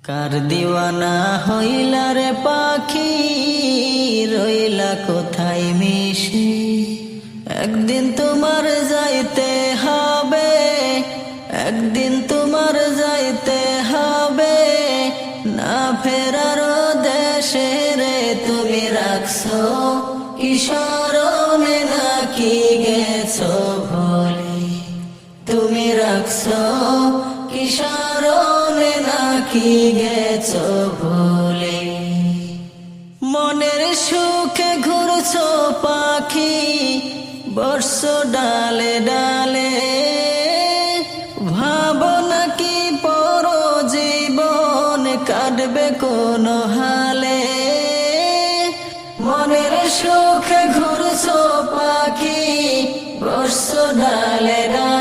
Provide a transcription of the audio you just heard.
কার দিওয়ানা হইলা রে পাখি, রইলা কোথায় মিশে? একদিন তোমার যাইতে হবে, একদিন তোমার যাইতে হবে, না ফেরার দেশে রে। তুমি রাখছো কি স্মরণে, নাকি গেছো ভুলে? তুমি রাখছো কি স্মরণে, নাকি গেছো ভুলে? মনের সুখে ঘুরছো পাখি, বসছো ডালে ডালে, ভাবনা কি পর জীবন কাটবে কোন হালে? মনের সুখে ঘুরছো পাখি, বসছো ডালে ডালে,